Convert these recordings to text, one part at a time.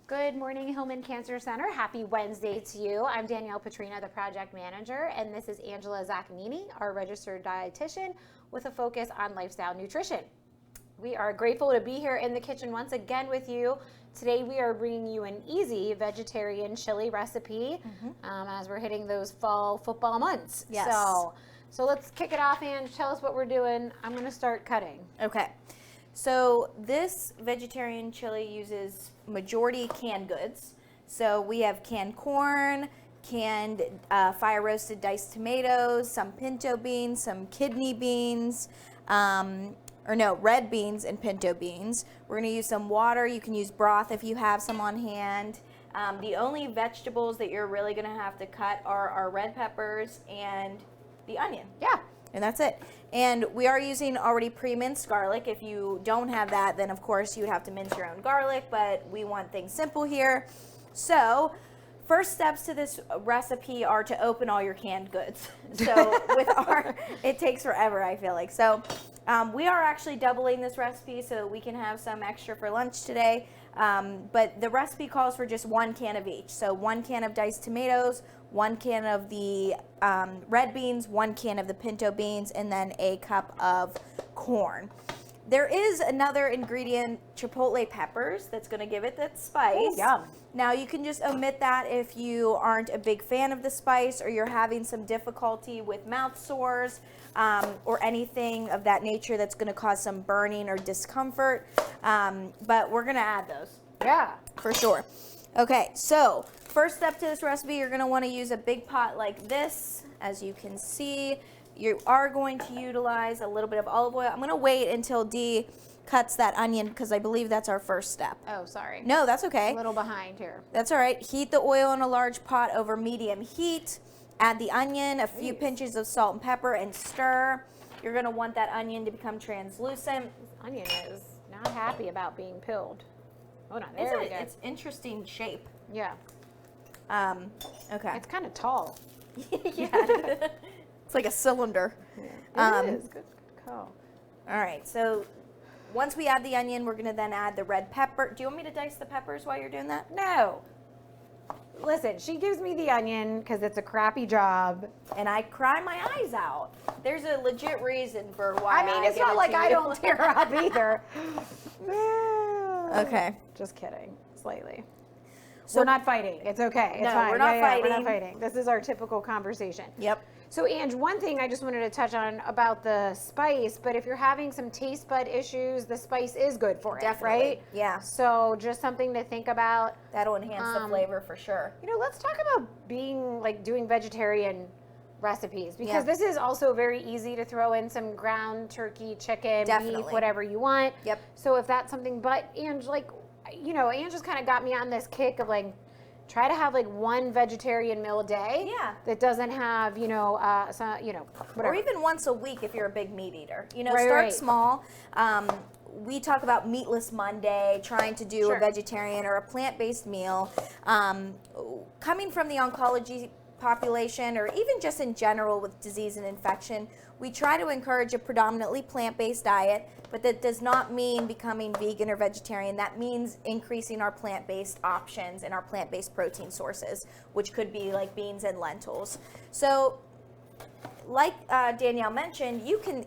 Good morning, Hillman Cancer Center. Happy Wednesday to you. I'm Danielle Petrina, the project manager, and this is Angela Zaccanini, our registered dietitian with a focus on lifestyle nutrition. We are grateful to be here in the kitchen once again with you. Today we are bringing you an easy vegetarian chili recipe as we're hitting those fall football months. Yes. So let's kick it off, and tell us what we're doing. I'm going to start cutting. Okay. So this vegetarian chili uses majority canned goods. So we have canned corn, canned fire roasted diced tomatoes, some pinto beans, some kidney beans, red beans and pinto beans. We're going to use some water. You can use broth if you have some on hand. The only vegetables that you're really going to have to cut are our red peppers and the onion. Yeah. And that's it. And we are using already pre-minced garlic. If you don't have that, then of course you would have to mince your own garlic, but we want things simple here. So first steps to this recipe are to open all your canned goods. So it takes forever, I feel like. So we are actually doubling this recipe so we can have some extra for lunch today. But the recipe calls for just 1 can of each. So 1 can of diced tomatoes, 1 can of the red beans, 1 can of the pinto beans, and then a cup of corn. There is another ingredient, chipotle peppers, that's going to give it that spice. Ooh, yum. Now you can just omit that if you aren't a big fan of the spice or you're having some difficulty with mouth sores or anything of that nature that's going to cause some burning or discomfort. But we're going to add those. Yeah. For sure. Okay, so first step to this recipe, you're going to want to use a big pot like this. As you can see, you are going to utilize a little bit of olive oil. I'm going to wait until Dee cuts that onion because I believe that's our first step. Oh, sorry. No, that's okay. A little behind here. That's all right. Heat the oil in a large pot over medium heat. Add the onion, a few pinches of salt and pepper, and stir. You're going to want that onion to become translucent. This onion is not happy about being peeled. Hold on, there we go. It's interesting shape. Yeah. Okay. It's kind of tall. Yeah. It's like a cylinder. Yeah. It is. Good call. All right. So once we add the onion, we're going to then add the red pepper. Do you want me to dice the peppers while you're doing that? No. Listen, she gives me the onion because it's a crappy job. And I cry my eyes out. There's a legit reason for why. I mean, it's not like I don't tear up either. Okay. Just kidding. Slightly. So we're not fighting. It's okay. It's No, fine. we're not fighting. We're not fighting. This is our typical conversation. Yep. So, Ange, one thing I just wanted to touch on about the spice, but if you're having some taste bud issues, the spice is good for it, Definitely. right? Yeah. So just something to think about. That'll enhance the flavor for sure. You know, let's talk about doing vegetarian recipes, because Yeah. this is also very easy to throw in some ground turkey, chicken, Definitely. beef, whatever you want. Yep. So if that's something, but Ange, Ange just kind of got me on this kick of try to have 1 vegetarian meal a day. Yeah. That doesn't have, whatever. Or even once a week if you're a big meat eater. Right, Start right. small. We talk about Meatless Monday, trying to do Sure. a vegetarian or a plant-based meal. Coming from the oncology population, or even just in general with disease and infection, we try to encourage a predominantly plant-based diet, but that does not mean becoming vegan or vegetarian. That means increasing our plant-based options and our plant-based protein sources, which could be like beans and lentils. So like Danielle mentioned, you can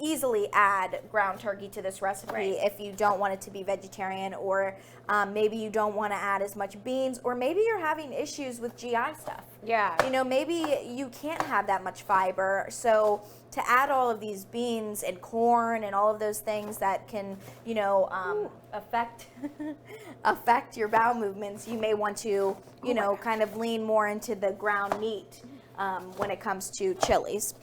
easily add ground turkey to this recipe Right. if you don't want it to be vegetarian, or maybe you don't want to add as much beans, or maybe you're having issues with GI stuff. Yeah. Maybe you can't have that much fiber. So to add all of these beans and corn and all of those things that can, affect affect your bowel movements, you may want to, kind of lean more into the ground meat when it comes to chilies.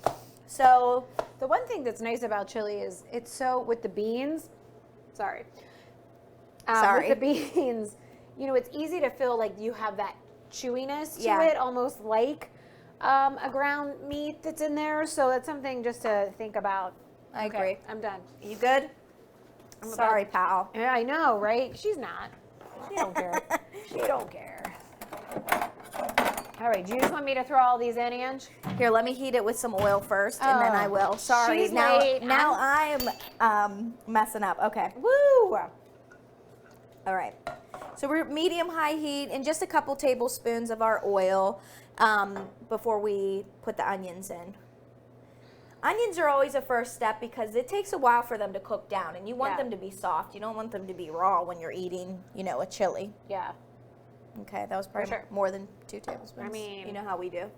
So The one thing that's nice about chili is it's so, with the beans, Sorry. with the beans, it's easy to feel like you have that chewiness to Yeah. it, almost like a ground meat that's in there. So that's something just to think about. I Okay, agree. I'm done. You good? Sorry, pal. Yeah, I know, right? She's not. She don't care. She don't care. All right, do you just want me to throw all these in, Ange? Here, let me heat it with some oil first, and then I will. Sorry. She's now late. I'm messing up. Okay. Woo! All right. So we're medium-high heat and just a couple tablespoons of our oil before we put the onions in. Onions are always a first step because it takes a while for them to cook down, and you want them to be soft. You don't want them to be raw when you're eating, a chili. Yeah. Okay, that was probably more than 2 tablespoons. I mean, you know how we do.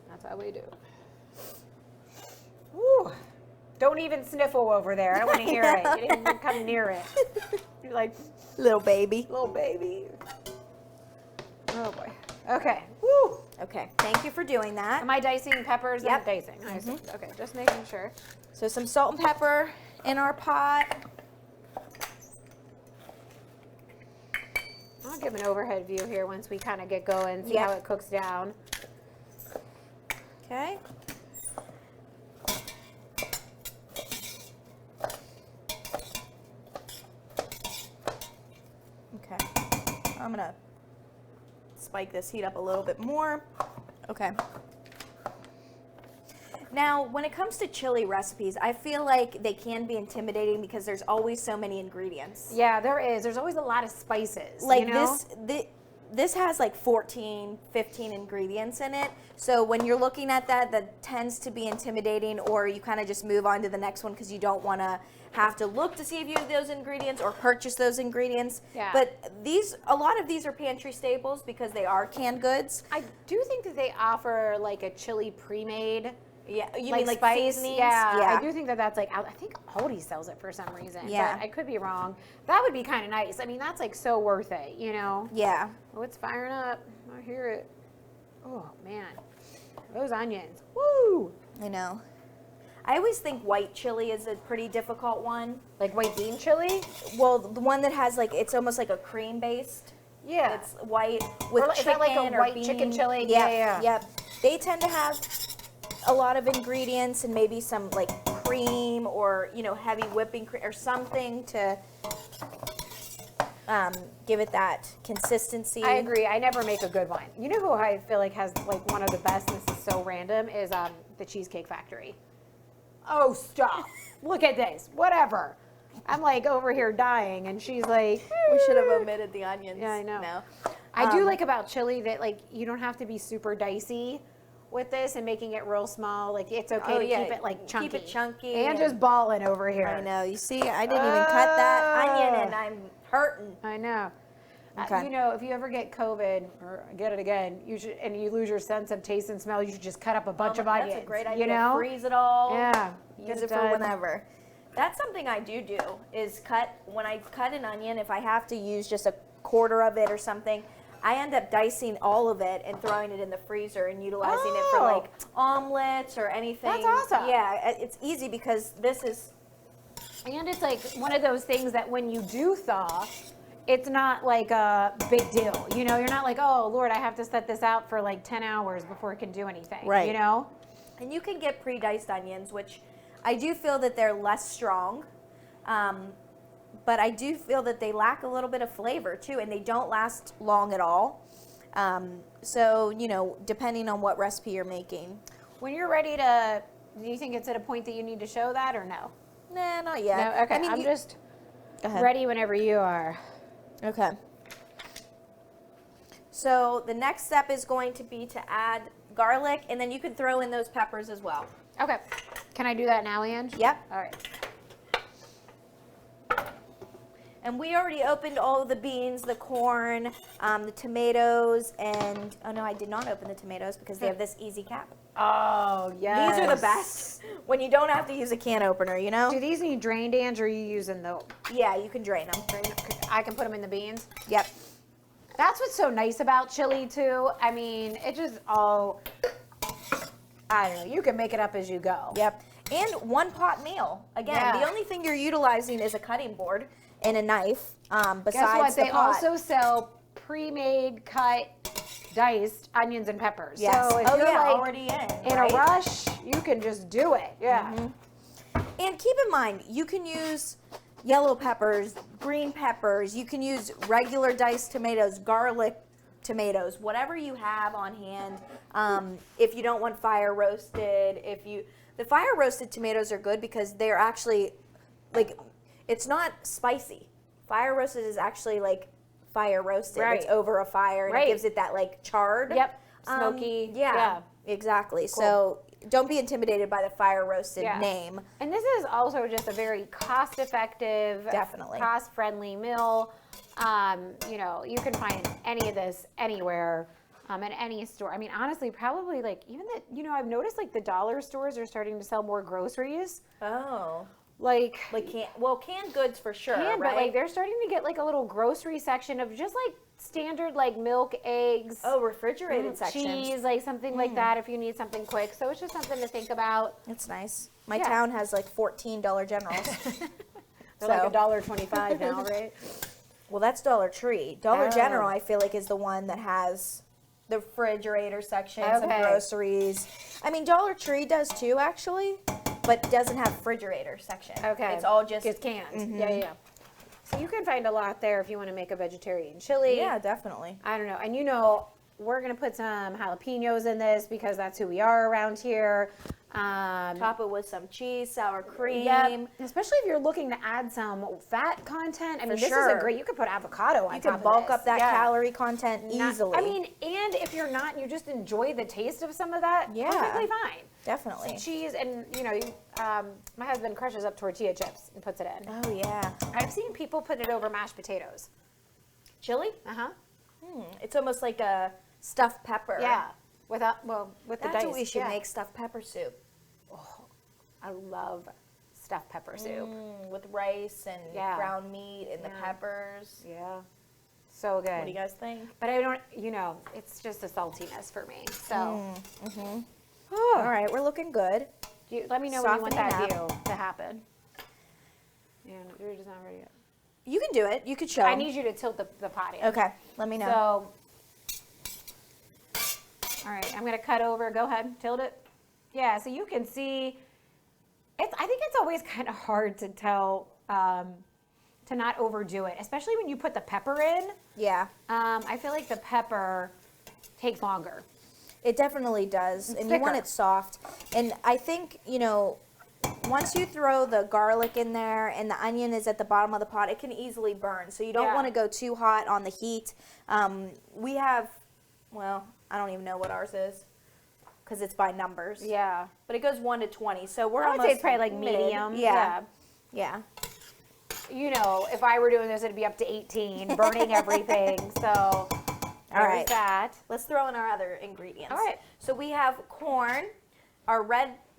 That's how we do. Woo. Don't even sniffle over there. I don't want to hear it. You didn't even come near it. You're like, Little baby. little baby. Oh boy. Okay. Woo. Okay, thank you for doing that. Am I dicing peppers? Yep. I'm dicing. I see. Okay, just making sure. So some salt and pepper in our pot. I'll give an overhead view here once we kind of get going, see how it cooks down. Okay. Okay. I'm gonna spike this heat up a little bit more. Okay. Now, when it comes to chili recipes, I feel like they can be intimidating because there's always so many ingredients. Yeah, there is. There's always a lot of spices. Like this has like 14, 15 ingredients in it. So when you're looking at that tends to be intimidating, or you kind of just move on to the next one because you don't want to have to look to see if you have those ingredients or purchase those ingredients. Yeah. But a lot of these are pantry staples because they are canned goods. I do think that they offer like a chili pre-made. Yeah, you like mean like spice? seasonings? Yeah, I do think that that's like, I think Aldi sells it for some reason. Yeah. But I could be wrong. That would be kind of nice. I mean, that's like so worth it, Yeah. Oh, it's firing up. I hear it. Oh, man. Those onions. Woo! I know. I always think white chili is a pretty difficult one. Like white bean chili? Well, the one that has like, it's almost like a cream based. Yeah. It's white with Is chicken that like a or white bean. chicken chili? Yep, Yep. They tend to have a lot of ingredients and maybe some like cream or heavy whipping cream or something to give it that consistency. I agree. I never make a good one. You know who I feel like has like one of the best, and this is so random, is the Cheesecake Factory. Oh, stop. Look at this. Whatever. I'm like over here dying, and she's like, We should have omitted the onions. Yeah, I know. No. I do like about chili that like you don't have to be super dicey with this and making it real small. Like it's okay to keep it like chunky. Keep it chunky. And just balling over here. I know. You see, I didn't even cut that onion and I'm hurting. I know. Okay. If you ever get COVID or get it again, and you lose your sense of taste and smell, you should just cut up a bunch of onions. That's a great idea. Freeze it all. Yeah. Use it for whenever. That's something I do is when I cut an onion, if I have to use just a quarter of it or something, I end up dicing all of it and throwing it in the freezer and utilizing it for like omelets or anything. That's awesome. Yeah, it's easy because this is. And it's like one of those things that when you do thaw, it's not like a big deal. You're not like, oh, Lord, I have to set this out for like 10 hours before it can do anything. Right. And you can get pre-diced onions, which I do feel that they're less strong. But I do feel that they lack a little bit of flavor too, and they don't last long at all. So, depending on what recipe you're making. When you're ready to, do you think it's at a point that you need to show that or no? Nah, not yet. No? Okay, I mean, I'm just go ahead. ready whenever you are. Okay. So the next step is going to be to add garlic, and then you can throw in those peppers as well. Okay. Can I do that now, Ange? Yep. All right. And we already opened all of the beans, the corn, the tomatoes, and oh no, I did not open the tomatoes because they have this easy cap. Oh, yes. These are the best when you don't have to use a can opener, Do these need drained, Ange, or are you using the... Yeah, you can drain them. I can put them in the beans? Yep. That's what's so nice about chili, too. I mean, it just all... I don't know. You can make it up as you go. Yep. And one pot meal. Again, the only thing you're utilizing is a cutting board and a knife. Besides Guess what? the They pot. also sell pre-made, cut, diced onions and peppers. Yes. So if you're like already in a rush, you can just do it. Yeah. Mm-hmm. And keep in mind, you can use yellow peppers, green peppers. You can use regular diced tomatoes, garlic tomatoes, whatever you have on hand. If you don't want fire roasted, the fire roasted tomatoes are good because they're actually like, it's not spicy. Fire roasted is actually like fire roasted. Right. It's over a fire and Right. it gives it that like charred. Yep. Smoky. Yeah, exactly. So don't be intimidated by the fire roasted Yeah. name. And this is also just a very cost-effective, Definitely. cost-friendly meal. You know, you can find any of this anywhere, in any store. I mean, honestly, probably like even the, you know, I've noticed like the dollar stores are starting to sell more groceries. Oh. Like Canned goods for sure, but right? like they're starting to get like a little grocery section of just like standard like milk, eggs, Refrigerated sections. cheese, like something like that if you need something quick. So it's just something to think about. That's nice. My Yeah. town has like 14 Dollar Generals. They're like $1.25 now, right? Well, that's Dollar Tree. Dollar Oh. General, I feel like, is the one that has the refrigerator section, some Okay. groceries. I mean, Dollar Tree does too, actually, but doesn't have refrigerator section. Okay. It's all just canned. Yeah. So you can find a lot there if you want to make a vegetarian chili. Yeah, definitely. I don't know. And you know, we're going to put some jalapenos in this because that's who we are around here. Top it with some cheese, sour cream. Yep. Especially if you're looking to add some fat content. I mean, this is sure. a great, you could put avocado on You top can of bulk this. up that Yeah. calorie content Not- easily. I mean, and if you're not, you just enjoy the taste of some of that, Yeah. perfectly fine. definitely. Cheese and, you know, my husband crushes up tortilla chips and puts it in. Oh, yeah. I've seen people put it over mashed potatoes. Chili? Uh-huh. It's almost like a stuffed pepper. Yeah. With the That's dice. what we should yeah. make, stuffed pepper soup. I love stuffed pepper soup. With rice and Yeah. ground meat and the Yeah. peppers. Yeah. So good. What do you guys think? But I don't, you know, it's just a saltiness for me. So, All right, we're looking good. let me know when you want that Softening view to happen. Yeah, you're just not ready yet. You can do it. You could show. I 'em. need you to tilt the pot in. Okay, let me know. So, all right, I'm gonna cut over. Go ahead, tilt it. Yeah, so you can see. I think it's always kind of hard to tell to not overdo it, especially when you put the pepper in. Yeah, I feel like the pepper takes longer. it definitely does. And you want thicker. it soft. And I think, once you throw the garlic in there and the onion is at the bottom of the pot, it can easily burn. So you don't Yeah. want to go too hot on the heat. We have, well, I don't even know what ours is because it's by numbers. Yeah. But it goes 1 to 20. So we're I would almost say it's probably like mid. medium. Yeah. Yeah. You know, if I were doing this, it'd be up to 18, burning everything. So, there's right. that. Let's throw in our other ingredients. All right. So we have corn, our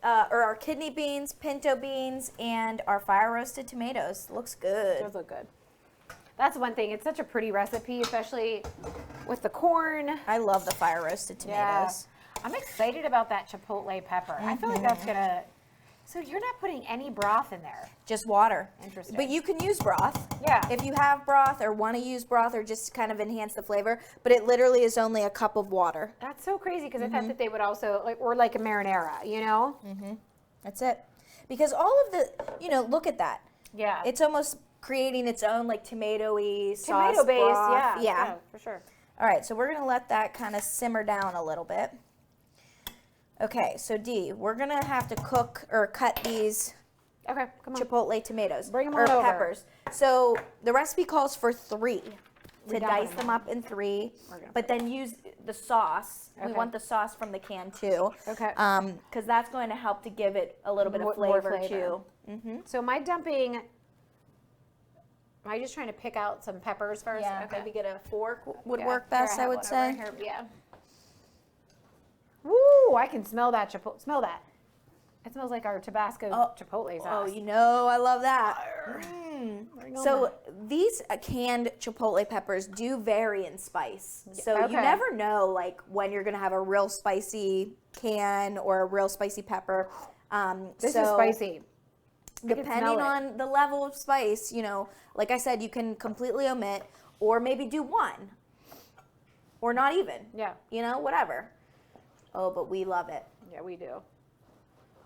our kidney beans, pinto beans, and our fire roasted tomatoes. Looks good. Those look good. That's one thing. It's such a pretty recipe, especially with the corn. I love the fire roasted tomatoes. I'm excited about that chipotle pepper. I feel like that's gonna. So you're not putting any broth in there. Just water. Interesting. But you can use broth. Yeah. If you have broth or want to use broth or just kind of enhance the flavor, but it literally is only a cup of water. That's so crazy because I thought that they would also like a marinara, you know? That's it. Because all of the, look at that. Yeah. It's almost creating its own like tomatoey sauce tomato based, broth. yeah, for sure. All right, so we're going to let that kind of simmer down a little bit. Okay, so Dee, we're going to have to cook or cut these Okay, come on. chipotle tomatoes. Bring 'em or on over. peppers. So the recipe calls for 3 We to got dice one. them up in 3, We're gonna but then use the sauce. We Okay. want the sauce from the can too. Okay. Because that's going to help to give it a little bit of More flavor, flavor. too. So my dumping. Am I just trying to pick out some peppers first? Yeah, Okay. maybe get a fork would Yeah, work here, best, I have would one say. over here. Yeah. Woo! I can smell that chipotle. Smell that. It smells like our Tabasco chipotle Oh, sauce. I love that. Bring 'em So on. these canned chipotle peppers do vary in spice. So you Okay. never know like when you're gonna have a real spicy can or a real spicy pepper. This so is spicy. I can Depending smell it. on the level of spice, like I said, you can completely omit or maybe do one or not even. Yeah. Whatever. Oh, but we love it. Yeah, we do.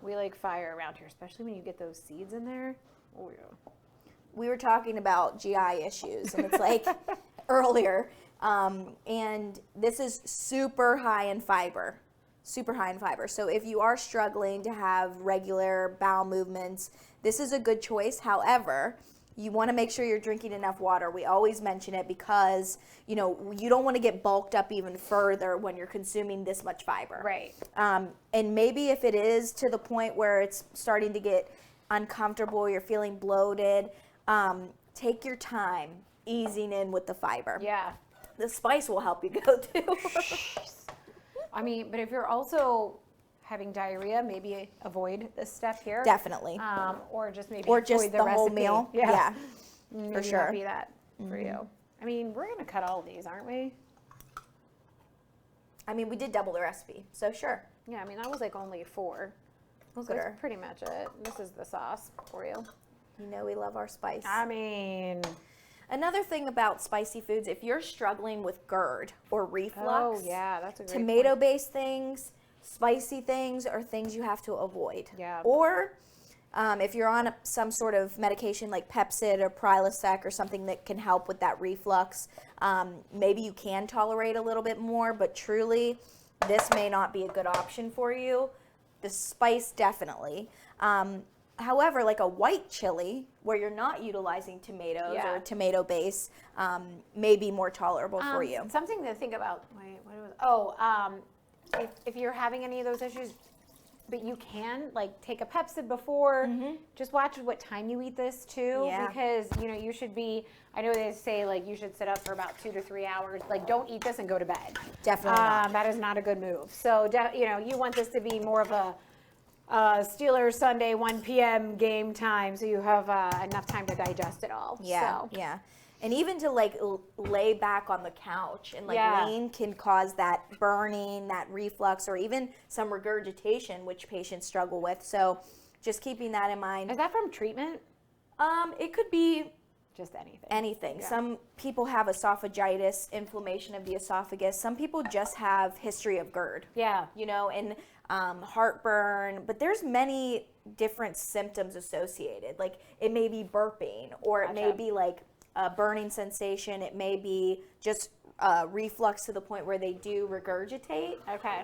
We like fire around here, especially when you get those seeds in there. Oh yeah. We were talking about GI issues, and it's like earlier, and this is super high in fiber. Super high in fiber. So if you are struggling to have regular bowel movements, this is a good choice. However, You want to make sure you're drinking enough water. We always mention it because, you don't want to get bulked up even further when you're consuming this much fiber. Right. And maybe if it is to the point where it's starting to get uncomfortable, you're feeling bloated, take your time easing in with the fiber. Yeah. The spice will help you go too. I mean, but if you're also having diarrhea, maybe avoid this step here. Definitely. Or just maybe Or just avoid the whole recipe. meal. Yeah. For Maybe sure. not be that for you. I mean, we're gonna cut all of these, aren't we? I mean, we did double the recipe, so sure. Yeah. I mean, that was like only 4. Look So at that's her. pretty much it. This is the sauce for you. You know we love our spice. I mean, Another thing about spicy foods, if you're struggling with GERD or reflux, oh yeah, that's a great point. tomato-based things, spicy things are things you have to avoid. Yeah. Or if you're on some sort of medication like Pepcid or Prilosec or something that can help with that reflux, maybe you can tolerate a little bit more, but truly, this may not be a good option for you. The spice, definitely. However, like a white chili, where you're not utilizing tomatoes Yeah. or tomato base, may be more tolerable for you. Something to think about. Wait, what was? If you're having any of those issues, but you can like take a Pepcid before. Just watch what time you eat this too, Yeah. because you should be. I know they say like you should sit up for about 2 to 3 hours. Like don't eat this and go to bed. Definitely not. That is not a good move. So you want this to be more of a Steelers Sunday 1 p.m. game time, so you have enough time to digest it all. Yeah, So. yeah. And even to like lay back on the couch and like Yeah. lean can cause that burning, that reflux, or even some regurgitation, which patients struggle with. So just keeping that in mind. Is that from treatment? It could be Just anything. anything. Yeah. Some people have esophagitis, inflammation of the esophagus. Some people just have history of GERD. Yeah. And heartburn, but there's many different symptoms associated. Like it may be burping, or it may Gotcha. be like a burning sensation. It may be just reflux to the point where they do regurgitate. Okay.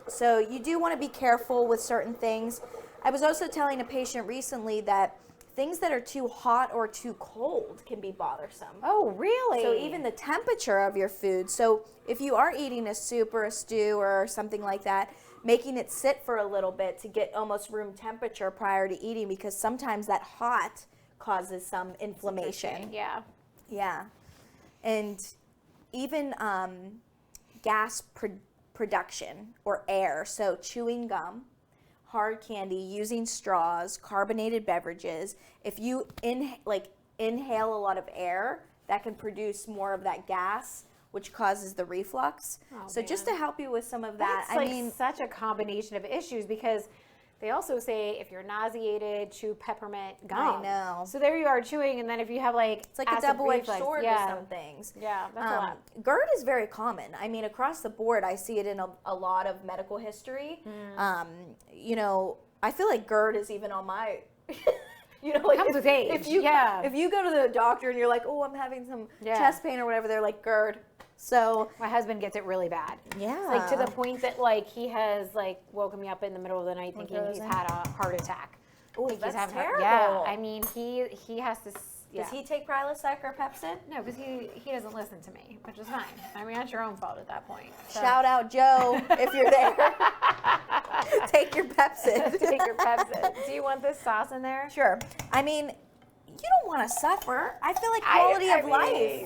So you do want to be careful with certain things. I was also telling a patient recently that things that are too hot or too cold can be bothersome. Oh, really? So even the temperature of your food. So if you are eating a soup or a stew or something like that, making it sit for a little bit to get almost room temperature prior to eating, because sometimes that hot causes some inflammation. Yeah. Yeah. And even gas production or air, so chewing gum, hard candy, using straws, carbonated beverages, if you inhale a lot of air, that can produce more of that gas, which causes the reflux. Oh, So just man. to help you with some of that, That's like such a combination of issues, because they also say if you're nauseated, chew peppermint gum. know. So there you are chewing, and then if you have like it's like a acid double-edged reflux, sword yeah. with some things. Yeah, that's a lot. GERD is very common. I mean, across the board, I see it in a lot of medical history. Mm. I feel like GERD is even on my, like Comes with age, If you yeah. if you go to the doctor and you're like, oh, I'm having some Yeah. chest pain or whatever, they're like GERD. So My husband gets it really bad. yeah, Like to the point that like he has like woken me up in the middle of the night thinking he's goes had a heart attack. Ooh, Like, that's having terrible. Yeah, I mean he has to. Yeah. Does he take Prilosec or Pepcid? No, because he doesn't listen to me, which is fine. I mean that's your own fault at that point. So. Shout out Joe if you're there. Take your Pepcid. Take your Pepsi. Do you want this sauce in there? Sure. I mean, you don't want to suffer. I feel like quality I of mean-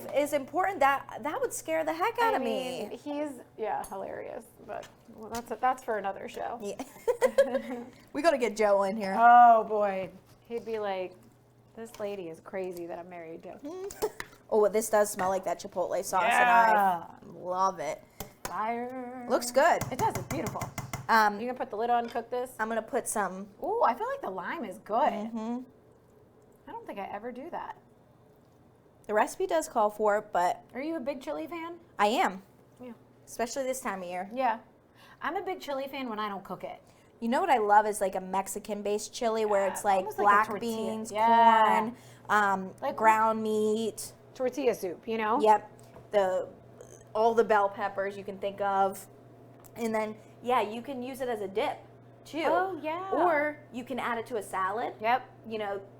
life is important. That would scare the heck out of me. He's hilarious, but that's for another show. Yeah. We got to get Joe in here. Oh boy, he'd be like, "This lady is crazy that I'm married to." Oh, this does smell like that Chipotle sauce, Yeah. and I love it. Fire. Looks good. It does. It's beautiful. Um, You can put the lid on, cook this. I'm gonna put some. Ooh, I feel like the lime is good. I don't think I ever do that. The recipe does call for it, but Are you a big chili fan? I am, Yeah. especially this time of year. Yeah. I'm a big chili fan when I don't cook it. You know what I love is like a Mexican-based chili where Yeah, it's like almost like a black tortilla. beans, Yeah. corn, Like- ground meat. Tortilla soup, you know? Yep, all the bell peppers you can think of, and then you can use it as a dip too. Oh, yeah. Or you can add it to a salad. Yep.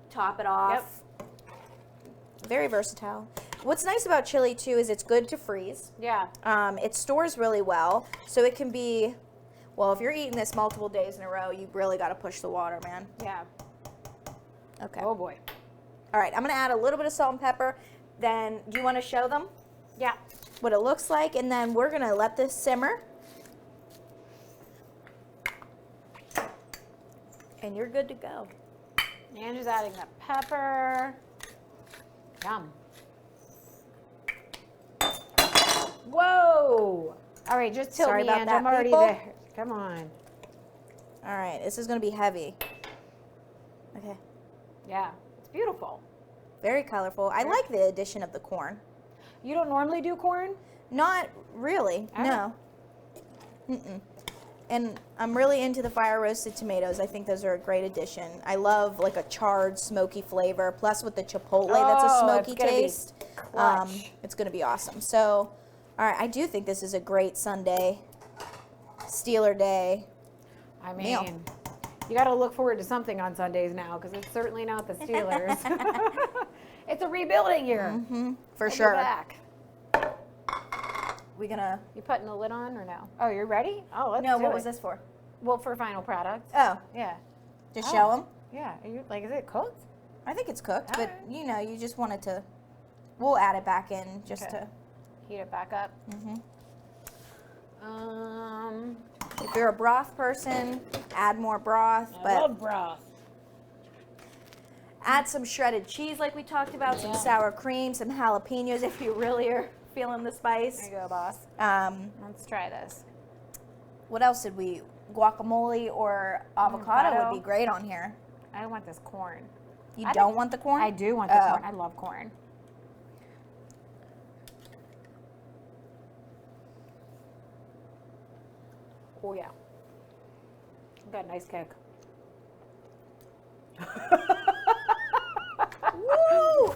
Top it off. very versatile. What's nice about chili too is it's good to freeze. Yeah. It stores really well, so it can be, well, if you're eating this multiple days in a row, you really got to push the water, man. Yeah. Okay. Oh boy. All right, I'm gonna add a little bit of salt and pepper. Then, do you want to show them Yeah. what it looks like? And then we're gonna let this simmer. And you're good to go. And just adding the pepper. Yum. Whoa. All right, just tilt Sorry me, about Ange. that, I'm already people. there. Come on. All right, this is gonna be heavy. Okay, Yeah. It's beautiful. very colorful. I like the addition of the corn. You don't normally do corn? Not really, Oh. no. Mm-mm. And I'm really into the fire roasted tomatoes. I think those are a great addition. I love like a charred, smoky flavor. Plus with the chipotle, that's a Oh, smoky it's gonna be taste. clutch. It's gonna be awesome. So, all right, I do think this is a great Sunday, Steeler Day. I mean, Meal. you got to look forward to something on Sundays now because it's certainly not the Steelers. It's a rebuilding year. For We'll be sure. back. We gonna? You putting the lid on or no? Oh, you're ready? Oh, let's No, do what it. was this for? Well, for final product. Oh, Yeah. just Oh. show them. Yeah. Are you like? Is it cooked? I think it's cooked, but Alright. you know, you just wanted to. We'll add it back in just Okay. to. Heat it back up. Mhm. Um, If you're a broth person, add more broth, I but love broth. add some shredded cheese like we talked about, some Yeah. sour cream, some jalapenos if you really are feeling the There spice. you go, boss. Let's try this. What else did we? Guacamole or avocado would be great on here. I don't want this corn. You I don't think- want the corn? I do want the Oh. corn. I love corn. Oh yeah. Got a nice kick. Woo!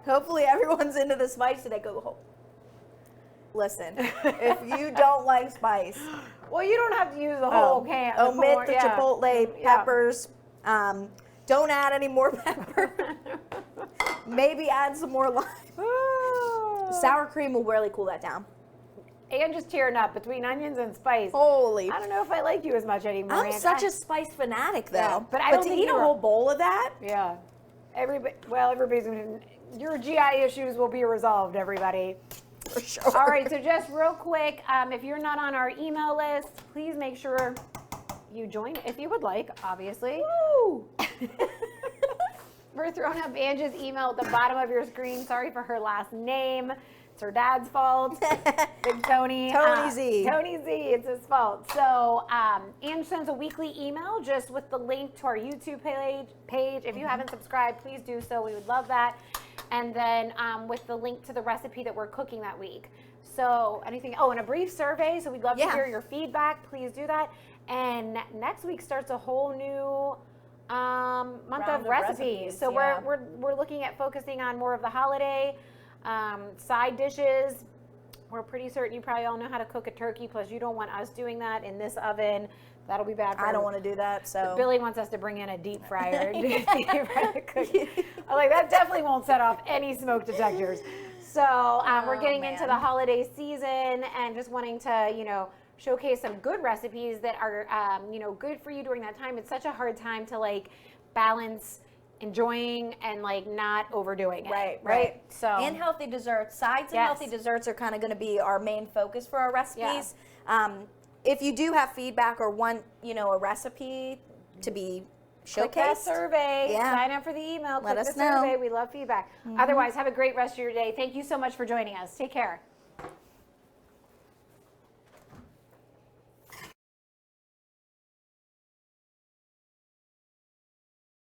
Hopefully everyone's into the spice today. Listen, if you don't like spice, Well, you don't have to use the whole can. omit corn, the yeah. chipotle Yeah. peppers. Don't add any more pepper. Maybe add some more lime. Sour cream will really cool that down. And just tearing up between onions and spice. Holy! I don't know if I like you as much anymore. I'm Ange. such a spice fanatic, though. Yeah, but I don't to think eat you a were- whole bowl of that, Yeah. Everybody's gonna. Your GI issues will be resolved, everybody. for sure. All right, so just real quick, if you're not on our email list, please make sure you join if you would like, obviously. Woo! We're throwing up Ange's email at the bottom of your screen. Sorry for her last name. It's her dad's fault. Big Tony. Tony Z. Tony Z, it's his fault. So Ange sends a weekly email just with the link to our YouTube page. If you haven't subscribed, please do so. We would love that. And then with the link to the recipe that we're cooking that week. So anything, and a brief survey. So we'd love to Yeah. hear your feedback. Please do that. And next week starts a whole new month Round of of recipes. recipes, So yeah. we're looking at focusing on more of the holiday side dishes. We're pretty certain you probably all know how to cook a turkey. Plus, you don't want us doing that in this oven. That'll be bad for I don't want to do that, so. Billy wants us to bring in a deep fryer to deep fry the cookie. I'm like, that definitely won't set off any smoke detectors. So we're getting into man. the holiday season and just wanting to, showcase some good recipes that are, good for you during that time. It's such a hard time to balance enjoying and not overdoing it. Right. So And healthy desserts. Sides and Yes. healthy desserts are kind of going to be our main focus for our recipes. If you do have feedback or want, a recipe to be click that showcased, survey, Yeah. sign up for the email, Let click us the know. survey. We love feedback. Otherwise, have a great rest of your day. Thank you so much for joining us. Take care.